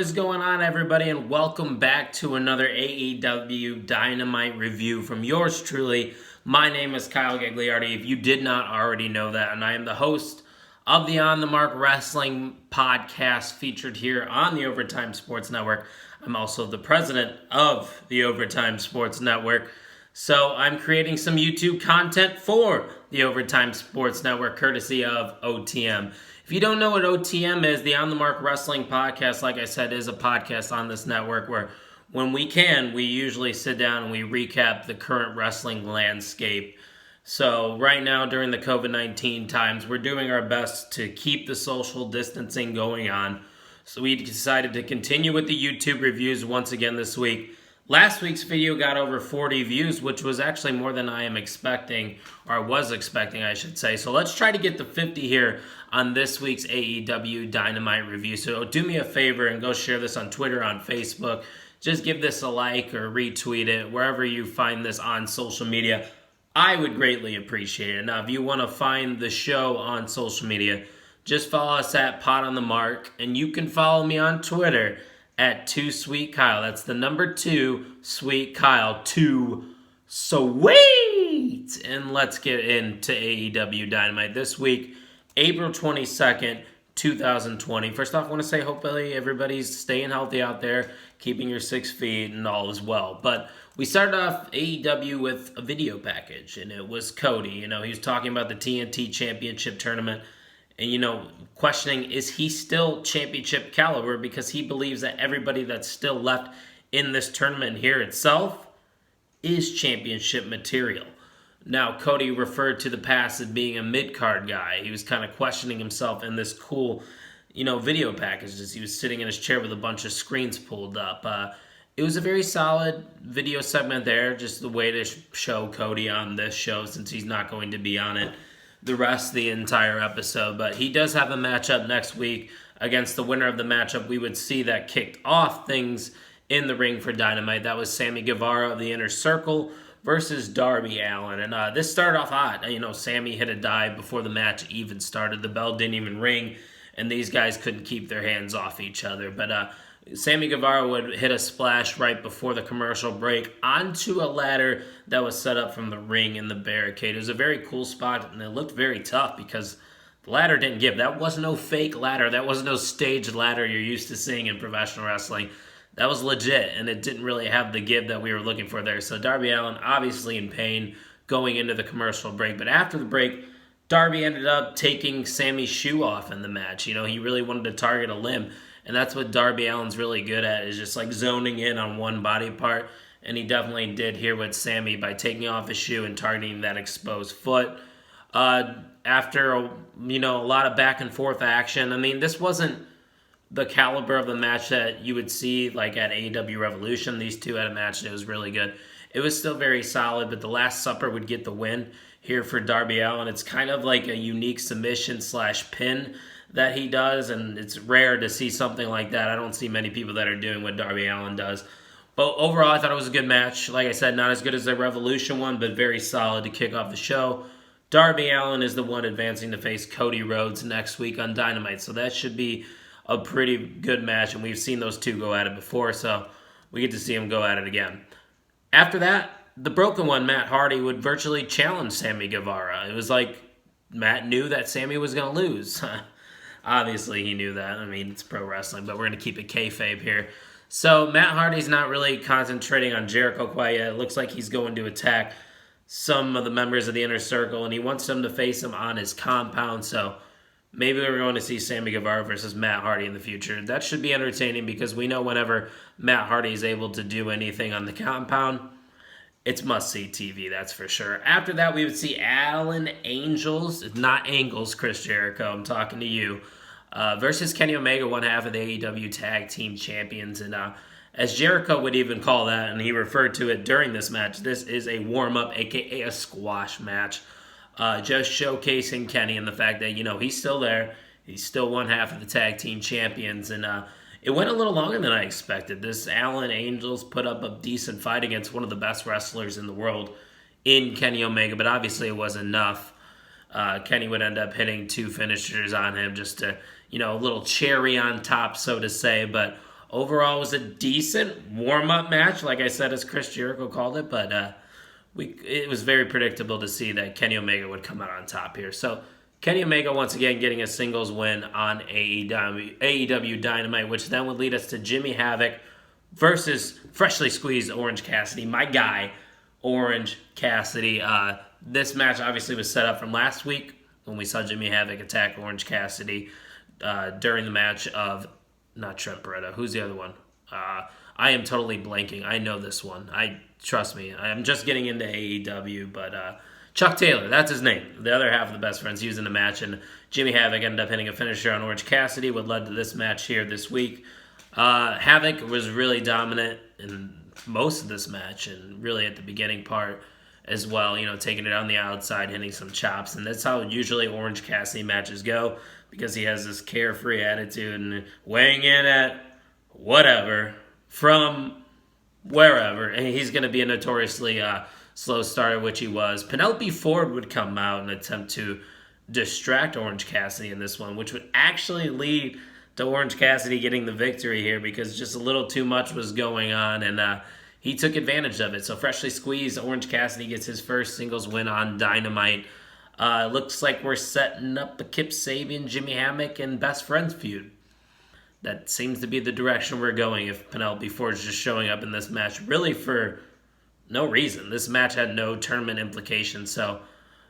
is going on, everybody, and welcome back to another AEW Dynamite review from yours truly. My name is Kyle Gagliardi, if you did not already know that, and I am the host of the On the Mark Wrestling podcast featured here on the Overtime Sports Network. I'm also the president of the Overtime Sports Network, so I'm creating some YouTube content for the Overtime Sports Network, courtesy of OTM. If you don't know what OTM is, the On the Mark Wrestling podcast, like I said, is a podcast on this network where when we can, we usually sit down and we recap the current wrestling landscape. So right now, during the COVID-19 times, we're doing our best to keep the social distancing going on. So we decided to continue with the YouTube reviews once again this week. Last week's video got over 40 views, which was actually more than I am expecting, or was expecting, I should say. So let's try to get to 50 here on this week's AEW Dynamite review. So do me a favor and go share this on Twitter, on Facebook. Just give this a like or retweet it, wherever you find this on social media. I would greatly appreciate it. Now, if you want to find the show on social media, just follow us at Pot on the Mark, and you can follow me on Twitter at 2SweetKyle. That's the number 2, Sweet Kyle. 2 sweet! And let's get into AEW Dynamite this week, April 22nd, 2020. First off, I want to say hopefully everybody's staying healthy out there, keeping your 6 feet and all as well. But we started off AEW with a video package, and it was Cody. He was talking about the TNT Championship Tournament, and, questioning, is he still championship caliber, because he believes that everybody that's still left in this tournament here itself is championship material. Now, Cody referred to the past as being a mid-card guy. He was kind of questioning himself in this cool, video package as he was sitting in his chair with a bunch of screens pulled up. It was a very solid video segment there, just the way to show Cody on this show, since he's not going to be on it the rest of the entire episode. But he does have a matchup next week against the winner of the matchup we would see that kicked off things in the ring for Dynamite. That was Sammy Guevara of the Inner Circle versus Darby Allin. And this started off hot. Sammy hit a dive before the match even started. The bell didn't even ring, and these guys couldn't keep their hands off each other. But Sammy Guevara would hit a splash right before the commercial break onto a ladder that was set up from the ring in the barricade. It was a very cool spot, and it looked very tough because the ladder didn't give. That was no fake ladder. That was no staged ladder you're used to seeing in professional wrestling. That was legit, and it didn't really have the give that we were looking for there. So Darby Allin obviously in pain going into the commercial break. But after the break, Darby ended up taking Sammy's shoe off in the match. He really wanted to target a limb. And that's what Darby Allin's really good at, is just like zoning in on one body part. And he definitely did here with Sammy by taking off his shoe and targeting that exposed foot. After, a lot of back and forth action, this wasn't the caliber of the match that you would see like at AEW Revolution. These two had a match and it was really good. It was still very solid, but the Last Supper would get the win here for Darby Allin. It's kind of like a unique submission/pin that he does, and it's rare to see something like that. I don't see many people that are doing what Darby Allin does. But overall, I thought it was a good match. Like I said, not as good as the Revolution one, but very solid to kick off the show. Darby Allin is the one advancing to face Cody Rhodes next week on Dynamite, so that should be a pretty good match, and we've seen those two go at it before, so we get to see them go at it again. After that, the broken one, Matt Hardy, would virtually challenge Sammy Guevara. It was like Matt knew that Sammy was going to lose. Obviously, he knew that. It's pro wrestling, but we're going to keep it kayfabe here. So, Matt Hardy's not really concentrating on Jericho quite yet. It looks like he's going to attack some of the members of the Inner Circle, and he wants them to face him on his compound. So, maybe we're going to see Sammy Guevara versus Matt Hardy in the future. That should be entertaining, because we know whenever Matt Hardy is able to do anything on the compound, it's must-see TV, that's for sure. After that, we would see Alan Angels, not Angles, Chris Jericho, I'm talking to you, versus Kenny Omega, one half of the AEW Tag Team Champions. And as Jericho would even call that, and he referred to it during this match, this is a warm-up, a.k.a. a squash match. Just showcasing Kenny and the fact that, he's still there. He's still one half of the Tag Team Champions. And it went a little longer than I expected. This Alan Angels put up a decent fight against one of the best wrestlers in the world in Kenny Omega, but obviously it wasn't enough. Kenny would end up hitting 2 finishers on him just to, a little cherry on top, so to say. But Overall, it was a decent warm-up match, like I said, as Chris Jericho called it, but it was very predictable to see that Kenny Omega would come out on top here. So Kenny Omega once again getting a singles win on AEW Dynamite, which then would lead us to Jimmy Havoc versus freshly squeezed Orange Cassidy, my guy, Orange Cassidy. This match obviously was set up from last week when we saw Jimmy Havoc attack Orange Cassidy during the match of, not Trent Beretta, who's the other one? I am totally blanking. I know this one. Trust me, I'm just getting into AEW, but Chuck Taylor, that's his name. The other half of the Best Friends, he was in the match, and Jimmy Havoc ended up hitting a finisher on Orange Cassidy, what led to this match here this week. Havoc was really dominant in most of this match, and really at the beginning part as well, taking it on the outside, hitting some chops, and that's how usually Orange Cassidy matches go, because he has this carefree attitude and weighing in at whatever from wherever, and he's going to be a notoriously slow starter, which he was. Penelope Ford would come out and attempt to distract Orange Cassidy in this one, which would actually lead to Orange Cassidy getting the victory here, because just a little too much was going on, and he took advantage of it. So freshly squeezed, Orange Cassidy gets his first singles win on Dynamite. Looks like we're setting up a Kip Sabian, Jimmy Havoc, and Best Friends feud. That seems to be the direction we're going if Penelope Ford's just showing up in this match really for no reason. This match had no tournament implications, so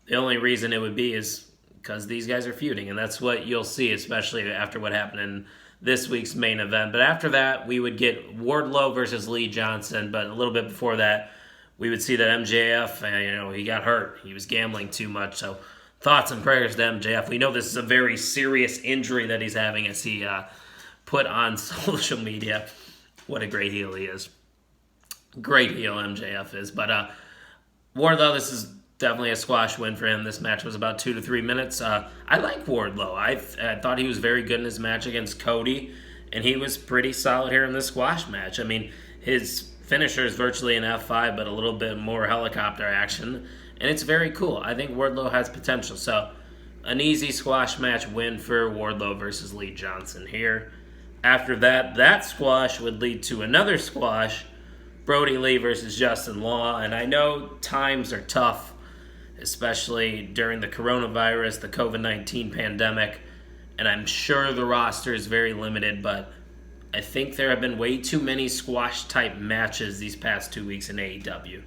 the only reason it would be is because these guys are feuding, and that's what you'll see, especially after what happened in this week's main event. But after that, we would get Wardlow versus Lee Johnson, but a little bit before that, we would see that MJF, he got hurt. He was gambling too much, so thoughts and prayers to MJF. We know this is a very serious injury that he's having, as he put on social media. What a great heel he is. Great heel MJF is. But Wardlow, this is definitely a squash win for him. This match was about 2 to 3 minutes. I like Wardlow. I thought he was very good in his match against Cody, and he was pretty solid here in this squash match. I mean, his finisher is virtually an F5, but a little bit more helicopter action, and it's very cool. I think Wardlow has potential. So an easy squash match win for Wardlow versus Lee Johnson here. After that squash would lead to another squash, Brody Lee versus Justin Law. And I know times are tough, especially during the coronavirus, the COVID-19 pandemic, and I'm sure the roster is very limited, but I think there have been way too many squash-type matches these past 2 weeks in AEW.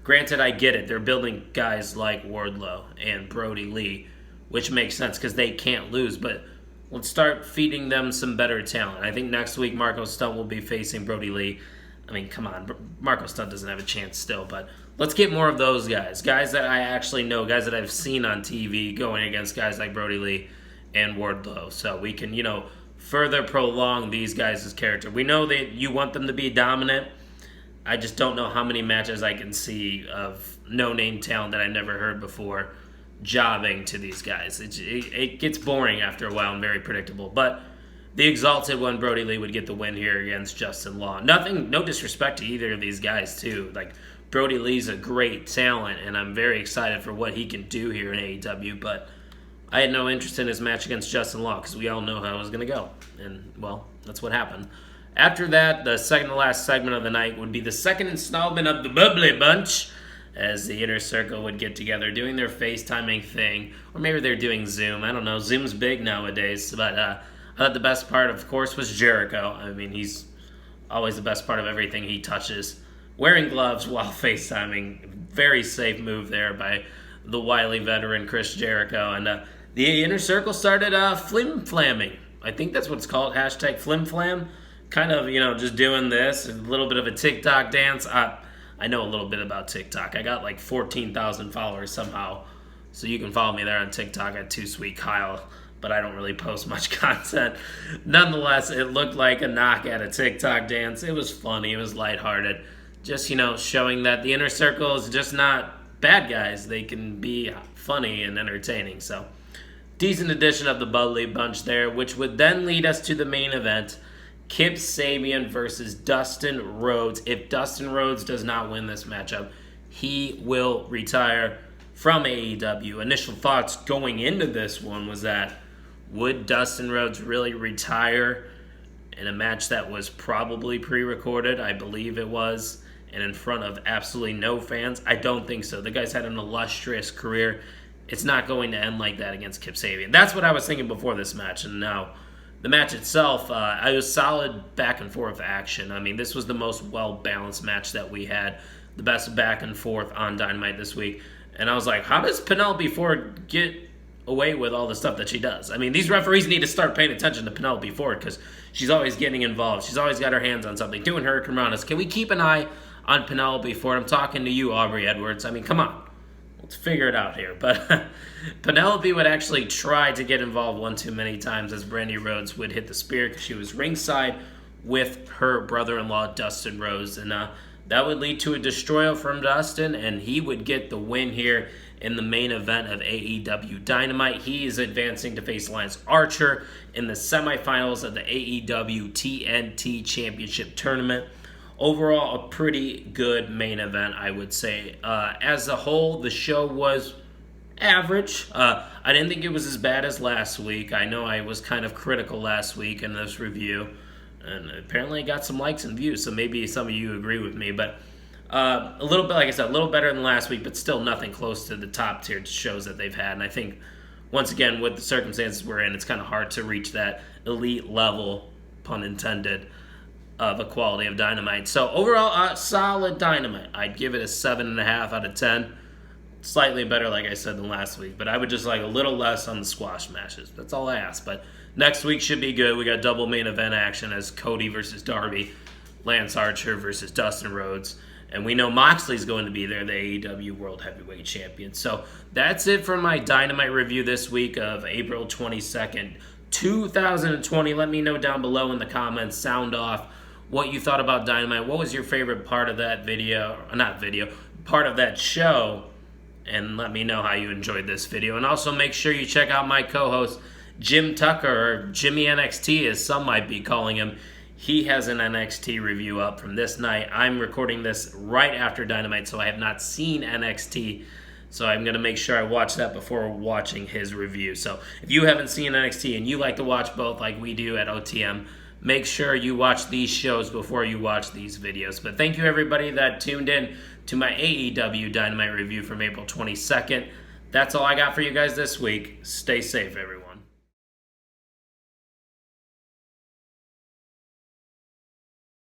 Granted, I get it. They're building guys like Wardlow and Brody Lee, which makes sense because they can't lose, but let's start feeding them some better talent. I think next week Marco Stunt will be facing Brody Lee. I mean, come on, Marco Stunt doesn't have a chance still, but let's get more of those guys. Guys that I actually know, guys that I've seen on TV going against guys like Brody Lee and Wardlow. So we can, further prolong these guys' character. We know that you want them to be dominant. I just don't know how many matches I can see of no-name talent that I never heard before jobbing to these guys. It gets boring after a while and very predictable. But the Exalted One, Brody Lee, would get the win here against Justin Law. No disrespect to either of these guys, too. Like, Brody Lee's a great talent, and I'm very excited for what he can do here in AEW, but I had no interest in his match against Justin Law because we all know how it was going to go. And, well, that's what happened. After that, the second to last segment of the night would be the second installment of the Bubbly Bunch, as the Inner Circle would get together doing their FaceTiming thing. Or maybe they're doing Zoom. I don't know. Zoom's big nowadays. But I thought the best part, of course, was Jericho. I mean, he's always the best part of everything he touches. Wearing gloves while FaceTiming. Very safe move there by the wily veteran Chris Jericho. And the Inner Circle started flim-flamming. I think that's what it's called. Hashtag flim-flam. Kind of, just doing this. A little bit of a TikTok dance. I know a little bit about TikTok. I got like 14,000 followers somehow. So you can follow me there on TikTok at Too Sweet Kyle. But I don't really post much content. Nonetheless, it looked like a knock at a TikTok dance. It was funny. It was lighthearted. Just, showing that the Inner Circle is just not bad guys. They can be funny and entertaining. So, decent addition of the Bubbly Bunch there, which would then lead us to the main event. Kip Sabian versus Dustin Rhodes. If Dustin Rhodes does not win this matchup, he will retire from AEW. Initial thoughts going into this one was that, would Dustin Rhodes really retire in a match that was probably pre-recorded. I believe it was, and in front of absolutely no fans. I don't think so. The guy's had an illustrious career. It's not going to end like that against Kip Sabian. That's what I was thinking before this match, and now the match itself, it was solid back and forth action. I mean, this was the most well-balanced match that we had, the best back and forth on Dynamite this week. And I was like, how does Penelope Ford get away with all the stuff that she does? I mean, these referees need to start paying attention to Penelope Ford because she's always getting involved. She's always got her hands on something, doing hurricane runs. Can we keep an eye on Penelope Ford? I'm talking to you, Aubrey Edwards. I mean, come on. Let's figure it out here. But Penelope would actually try to get involved one too many times as Brandy Rhodes would hit the spear because she was ringside with her brother-in-law, Dustin Rhodes. And that would lead to a destroyer from Dustin, and he would get the win here in the main event of AEW Dynamite. He is advancing to face Lance Archer in the semifinals of the AEW TNT Championship Tournament. Overall, a pretty good main event, I would say. As a whole, the show was average. I didn't think it was as bad as last week. I know I was kind of critical last week in this review, and apparently I got some likes and views, so maybe some of you agree with me. But a little bit, like I said, a little better than last week, but still nothing close to the top-tier shows that they've had. And I think, once again, with the circumstances we're in, it's kind of hard to reach that elite level, pun intended, of a quality of Dynamite. So overall, solid Dynamite. I'd give it a 7.5 out of 10. Slightly better, like I said, than last week. But I would just like a little less on the squash matches. That's all I ask. But next week should be good. We got double main event action as Cody versus Darby, Lance Archer versus Dustin Rhodes. And we know Moxley's going to be there, the AEW World Heavyweight Champion. So that's it for my Dynamite review this week of April 22nd, 2020. Let me know down below in the comments, sound off, what you thought about Dynamite. What was your favorite part of that part of that show? And let me know how you enjoyed this video. And also make sure you check out my co-host, Jim Tucker, or Jimmy NXT, as some might be calling him. He has an NXT review up from this night. I'm recording this right after Dynamite, so I have not seen NXT. So I'm going to make sure I watch that before watching his review. So if you haven't seen NXT and you like to watch both like we do at OTM, make sure you watch these shows before you watch these videos. But thank you, everybody that tuned in to my AEW Dynamite review from April 22nd. That's all I got for you guys this week. Stay safe, everyone.